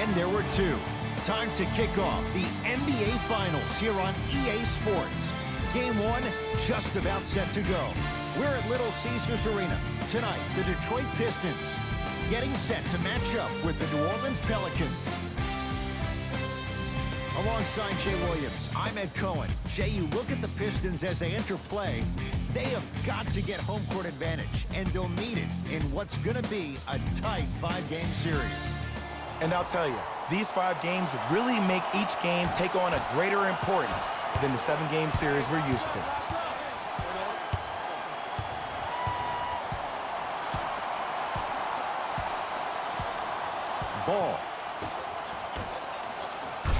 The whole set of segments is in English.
And there were two. Time to kick off the NBA Finals here on EA Sports. Game one just about set to go. We're at Little Caesars Arena. Tonight, the Detroit Pistons getting set to match up with the New Orleans Pelicans. Alongside Jay Williams, I'm Ed Cohen. Jay, you look at the Pistons as they enter play. They have got to get home court advantage, and they'll need it in what's going to be a tight 5-game series. And I'll tell you, these 5 games really make each game take on a greater importance than the 7-game series we're used to. Ball.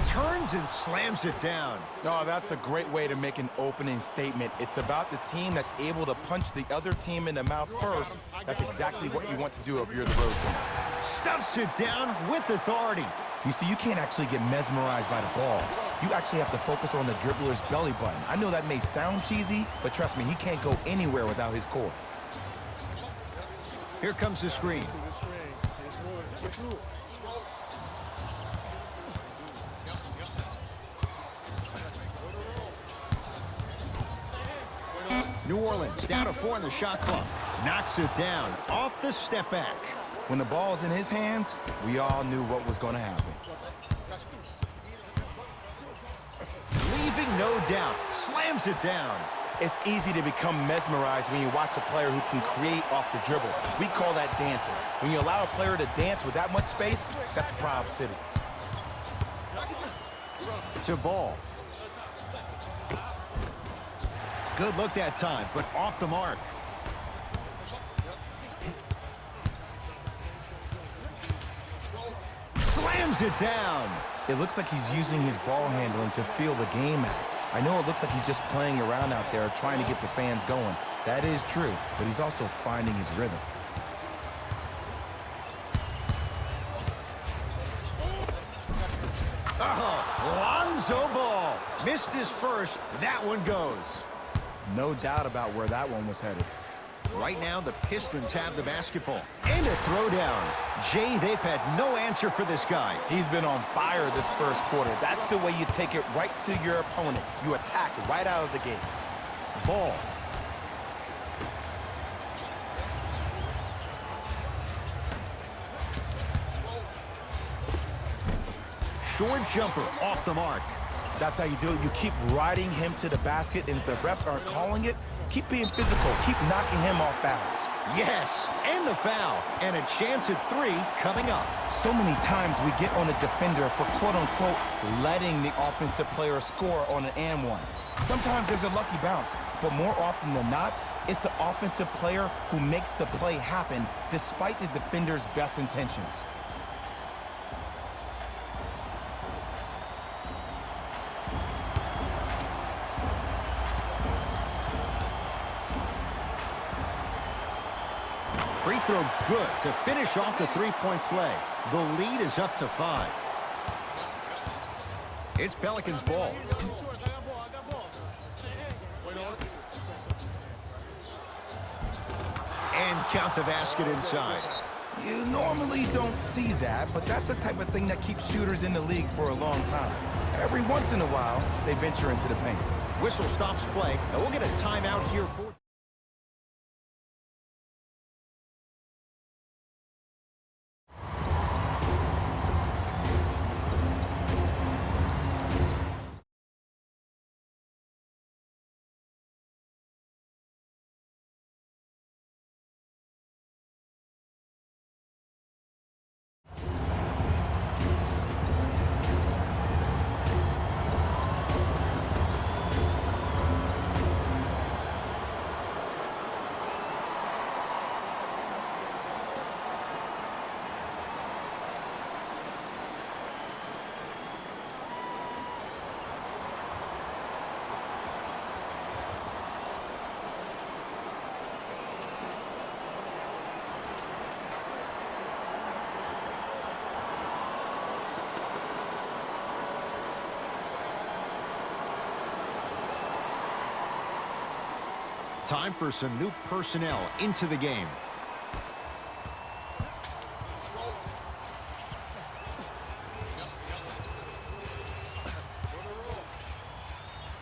Turns and slams it down. Oh, that's a great way to make an opening statement. It's about the team that's able to punch the other team in the mouth first. That's exactly what you want to do if you're the road team. Stuffs it down with authority. You see, you can't actually get mesmerized by the ball. You actually have to focus on the dribbler's belly button. I know that may sound cheesy, but trust me, he can't go anywhere without his core. Here comes the screen. New Orleans down to 4 in the shot clock. Knocks it down off the step back. When the ball's in his hands, we all knew what was going to happen. Leaving no doubt. Slams it down. It's easy to become mesmerized when you watch a player who can create off the dribble. We call that dancing. When you allow a player to dance with that much space, that's Prob City. To Ball. Good look that time, but off the mark. Slams it down. It looks like he's using his ball handling to feel the game out. I know it looks like he's just playing around out there trying to get the fans going. That is true, but he's also finding his rhythm. Lonzo Ball. Missed his first. That one goes. No doubt about where that one was headed. Right now, the Pistons have the basketball. And a throwdown. Jay, they've had no answer for this guy. He's been on fire this first quarter. That's the way you take it right to your opponent. You attack right out of the gate. Ball. Short jumper off the mark. That's how you do it. You keep riding him to the basket, and if the refs aren't calling it, keep being physical. Keep knocking him off balance. Yes, and the foul. And a chance at 3 coming up. So many times we get on a defender for quote-unquote letting the offensive player score on an and one. Sometimes there's a lucky bounce, but more often than not, it's the offensive player who makes the play happen despite the defender's best intentions. Free throw good to finish off the 3-point play. The lead is up to 5. It's Pelicans ball. And count the basket inside. You normally don't see that, but that's the type of thing that keeps shooters in the league for a long time. Every once in a while, they venture into the paint. Whistle stops play, and we'll get a timeout here for... Time for some new personnel into the game.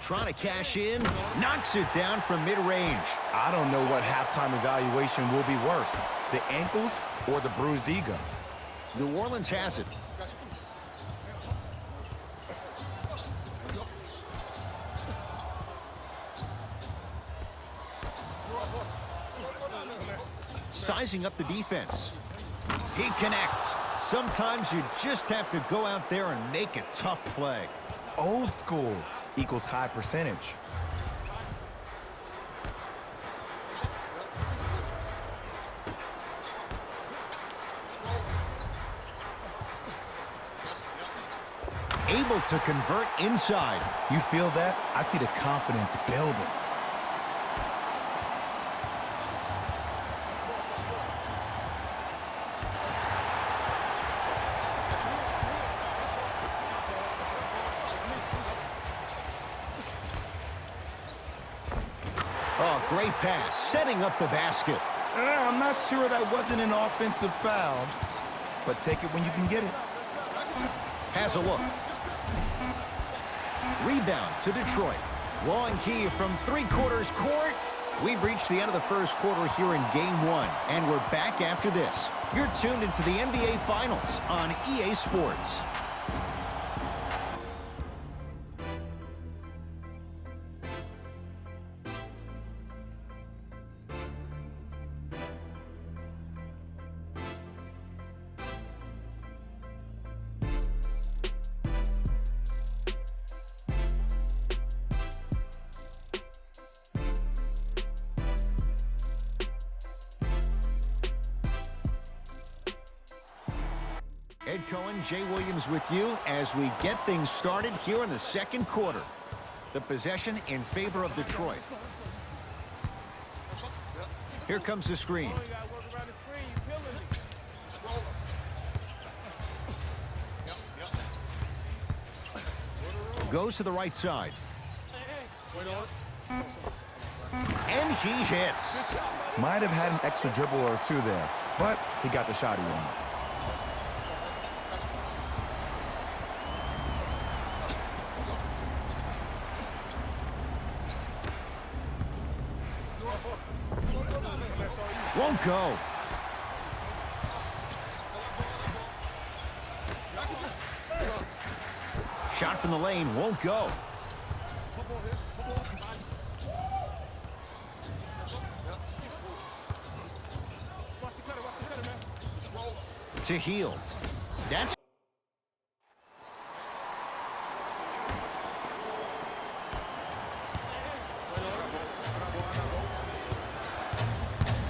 Trying to cash in. Knocks it down from mid-range. I don't know what halftime evaluation will be worse, the ankles or the bruised ego. New Orleans has it. Sizing up the defense. He connects. Sometimes you just have to go out there and make a tough play. Old school equals high percentage. Able to convert inside. You feel that? I see the confidence building. Oh, great pass. Setting up the basket. I'm not sure that wasn't an offensive foul, but take it when you can get it. Has a look. Rebound to Detroit. Long key from three-quarters court. We've reached the end of the first quarter here in Game 1, and we're back after this. You're tuned into the NBA Finals on EA Sports. Ed Cohen, Jay Williams with you as we get things started here in the second quarter. The possession in favor of Detroit. Here comes the screen. Goes to the right side. And he hits. Might have had an extra dribble or two there, but he got the shot he wanted. Won't go. Shot from the lane won't go. To Hield. That's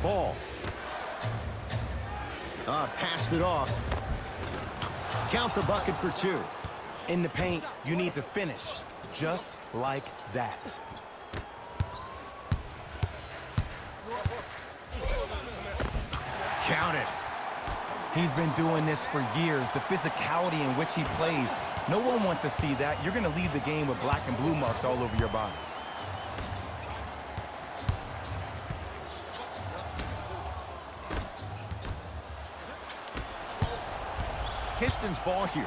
ball. Passed it off. Count the bucket for two. In the paint, you need to finish just like that. Count it. He's been doing this for years. The physicality in which he plays. No one wants to see that. You're going to leave the game with black and blue marks all over your body. Pistons ball here.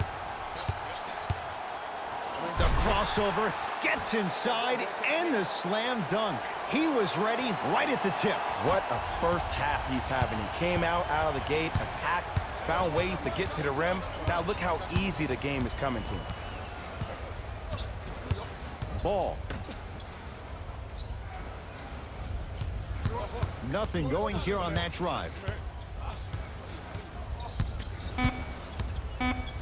The crossover gets inside and the slam dunk. He was ready right at the tip. What a first half he's having. He came out of the gate, attacked, found ways to get to the rim. Now look how easy the game is coming to him. Ball. Nothing going here on that drive.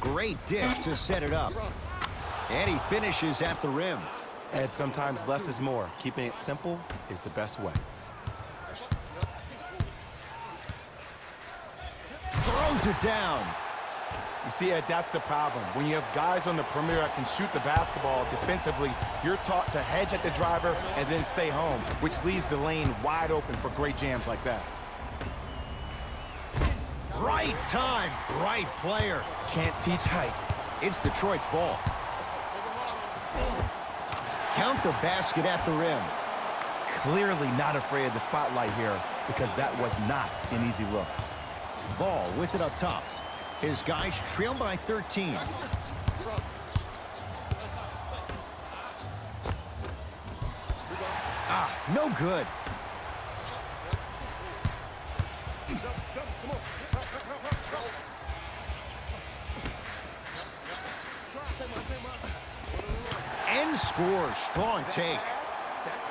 Great dish to set it up. And he finishes at the rim. Ed, sometimes less is more. Keeping it simple is the best way. Throws it down. You see, Ed, that's the problem. When you have guys on the perimeter that can shoot the basketball defensively, you're taught to hedge at the driver and then stay home, which leaves the lane wide open for great jams like that. Right time, right player. Can't teach height. It's Detroit's ball. Count the basket at the rim. Clearly not afraid of the spotlight here because that was not an easy look. Ball with it up top. His guys trail by 13. No good. And scores. Strong take.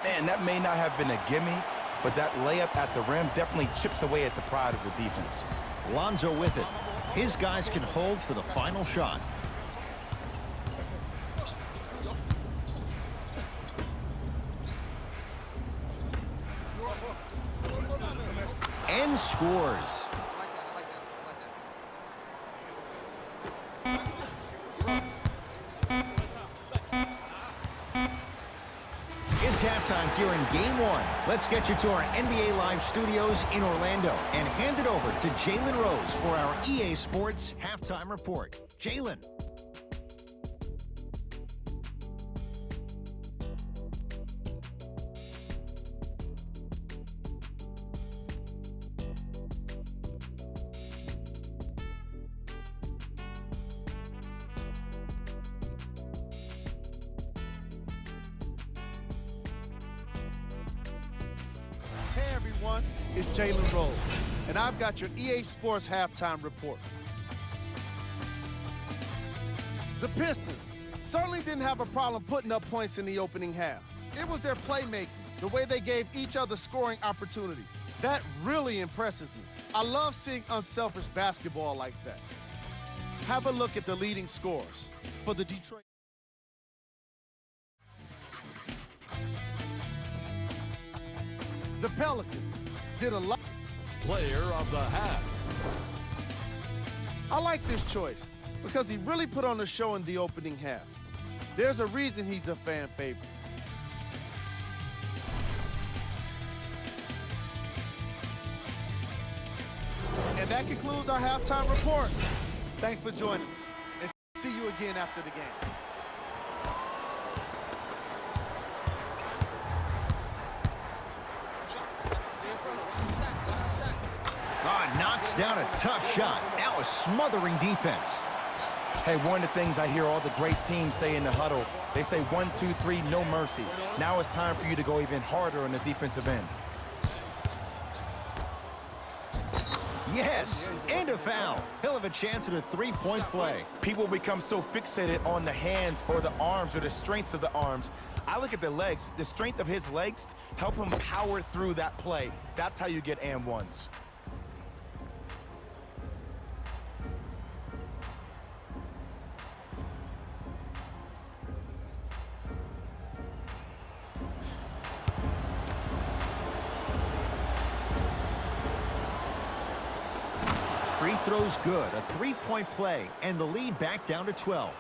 Man, that may not have been a gimme, but that layup at the rim definitely chips away at the pride of the defense. Lonzo with it. His guys can hold for the final shot. And scores. It's halftime here in Game 1. Let's get you to our NBA Live studios in Orlando and hand it over to Jalen Rose for our EA Sports Halftime Report. Jalen. Hey everyone, it's Jalen Rose, and I've got your EA Sports Halftime Report. The Pistons certainly didn't have a problem putting up points in the opening half. It was their playmaking, the way they gave each other scoring opportunities. That really impresses me. I love seeing unselfish basketball like that. Have a look at the leading scorers for the Detroit. The Pelicans did a lot. Player of the half. I like this choice because he really put on a show in the opening half. There's a reason he's a fan favorite. And that concludes our halftime report. Thanks for joining us, and see you again after the game. Knocks down a tough shot. Now a smothering defense. Hey, one of the things I hear all the great teams say in the huddle, they say 1, 2, 3, no mercy. Now it's time for you to go even harder on the defensive end. Yes, and a foul. He'll have a chance at a three-point play. People become so fixated on the hands or the arms or the strengths of the arms. I look at the legs. The strength of his legs help him power through that play. That's how you get and ones. Free throw's good. A three-point play, and the lead back down to 12.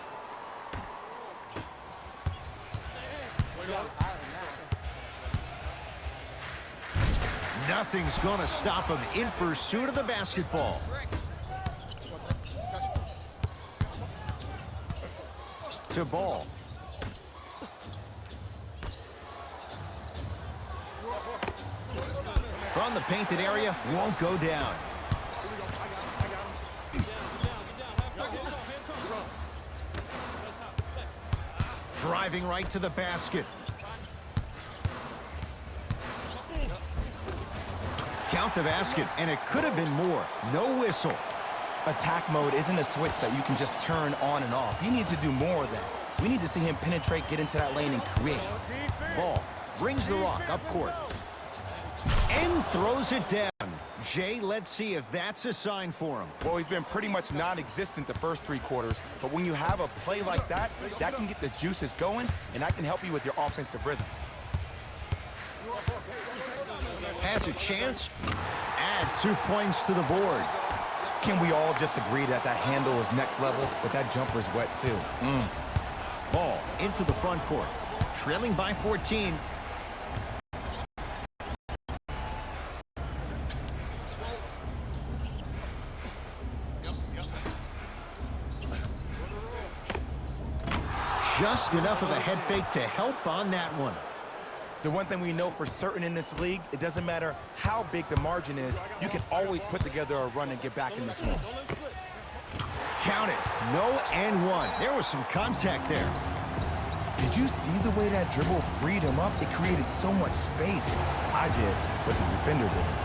Nothing's going to stop him in pursuit of the basketball. To ball. From the painted area, won't go down. Driving right to the basket. Count the basket, and it could have been more. No whistle. Attack mode isn't a switch that you can just turn on and off. You need to do more of that. We need to see him penetrate, get into that lane, and create. Ball brings the rock up court. And throws it down. Jay, let's see if that's a sign for him. Well, he's been pretty much non-existent the first 3 quarters, but when you have a play like that, that can get the juices going, and that can help you with your offensive rhythm. Has a chance. Add 2 points to the board. Can we all just agree that that handle is next level, but that jumper's wet too? Ball into the front court. Trailing by 14. Just enough of a head fake to help on that one. The one thing we know for certain in this league, it doesn't matter how big the margin is, you can always put together a run and get back in this one. Count it. No and one. There was some contact there. Did you see the way that dribble freed him up? It created so much space. I did, but the defender didn't.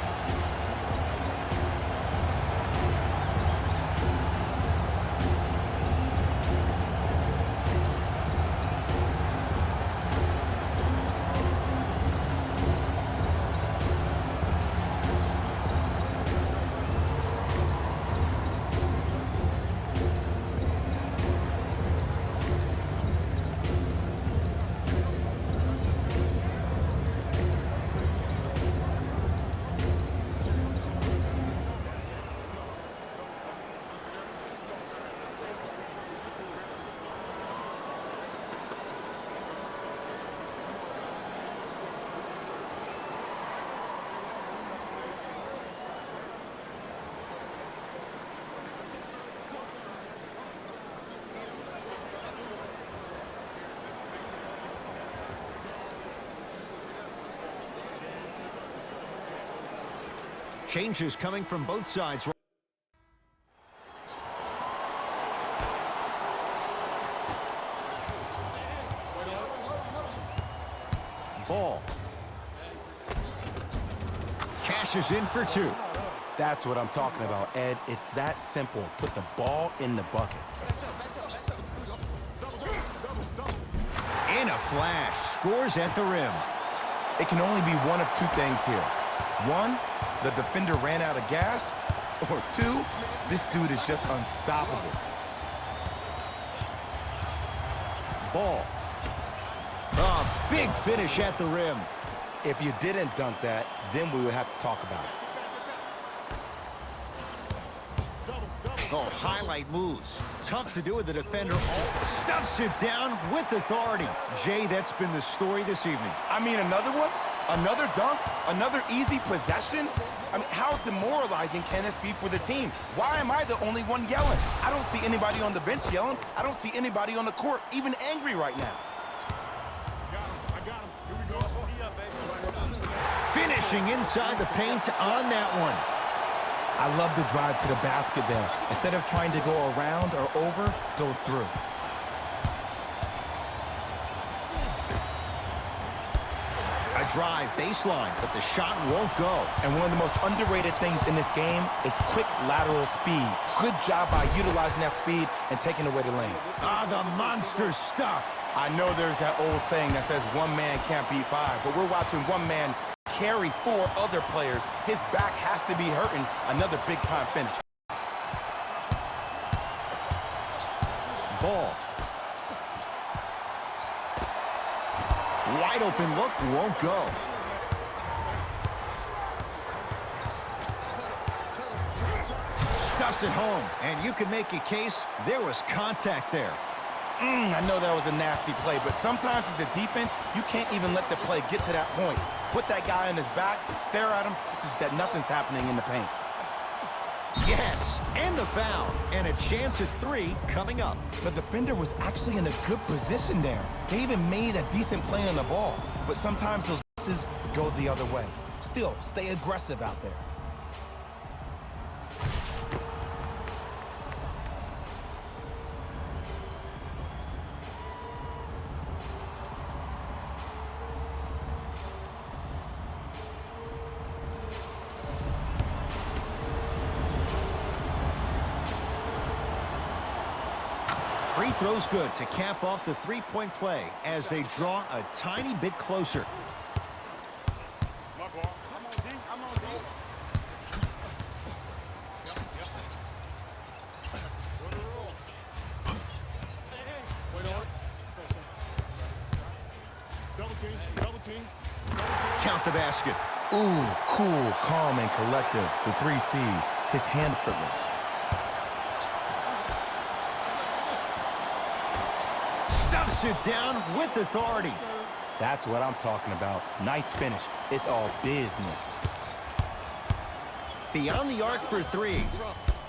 Changes coming from both sides. Ball. Cashes in for two. That's what I'm talking about, Ed. It's that simple. Put the ball in the bucket. In a flash. Scores at the rim. It can only be one of two things here. One, the defender ran out of gas. Or two, this dude is just unstoppable. Ball. A big finish at the rim. If you didn't dunk that, then we would have to talk about it. Oh, highlight moves. Tough to do with the defender. Stuffs it down with authority. Jay, that's been the story this evening. I mean, another one? Another dunk? Another easy possession? I mean, how demoralizing can this be for the team? Why am I the only one yelling? I don't see anybody on the bench yelling. I don't see anybody on the court even angry right now. I got him. Here we go. Finishing inside the paint on that one. I love the drive to the basket there. Instead of trying to go around or over, go through. A drive baseline, but the shot won't go. And one of the most underrated things in this game is quick lateral speed. Good job by utilizing that speed and taking away the lane. Ah, the monster stuff. I know there's that old saying that says one man can't beat five, but we're watching one man carry four other players. His back has to be hurting. Another big-time finish. Ball. Wide open look, won't go. Stuffs it home, and you can make a case there was contact there. I know that was a nasty play, but sometimes as a defense, you can't even let the play get to that point. Put that guy on his back, stare at him, so that nothing's happening in the paint. Yes, and the foul, and a chance at three coming up. The defender was actually in a good position there. They even made a decent play on the ball, but sometimes those passes go the other way. Still, stay aggressive out there. Free throw's good to cap off the three-point play as they draw a tiny bit closer. Count the basket. Ooh, cool, calm, and collective. The 3 C's. His hand effortless. Stuffs it down with authority. That's what I'm talking about. Nice finish. It's all business. Beyond the arc for three.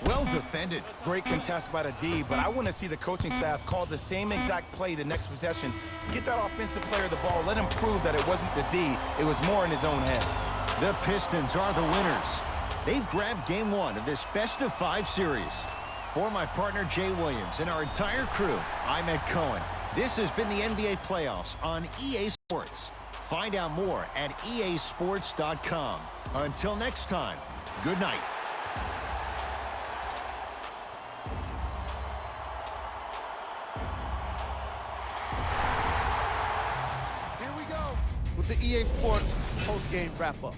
Well defended. Great contest by the D, but I want to see the coaching staff call the same exact play the next possession. Get that offensive player the ball. Let him prove that it wasn't the D. It was more in his own head. The Pistons are the winners. They've grabbed game one of this best-of-5 series. For my partner, Jay Williams, and our entire crew, I'm Ed Cohen. This has been the NBA playoffs on EA Sports. Find out more at easports.com. Until next time, good night. Here we go with the EA Sports post-game wrap-up.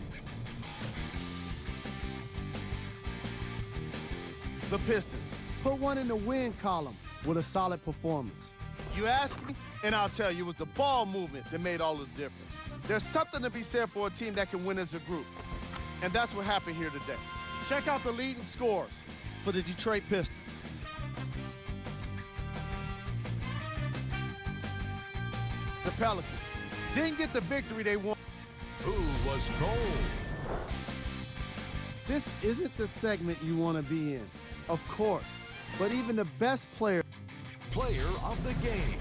The Pistons put one in the win column with a solid performance. You ask me, and I'll tell you, it was the ball movement that made all the difference. There's something to be said for a team that can win as a group, and that's what happened here today. Check out the leading scores for the Detroit Pistons. The Pelicans didn't get the victory they wanted. Who was cold? This isn't the segment you want to be in, of course, but even the best player. Player of the game.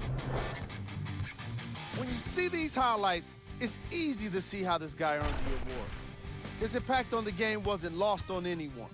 When you see these highlights, it's easy to see how this guy earned the award. His impact on the game wasn't lost on anyone.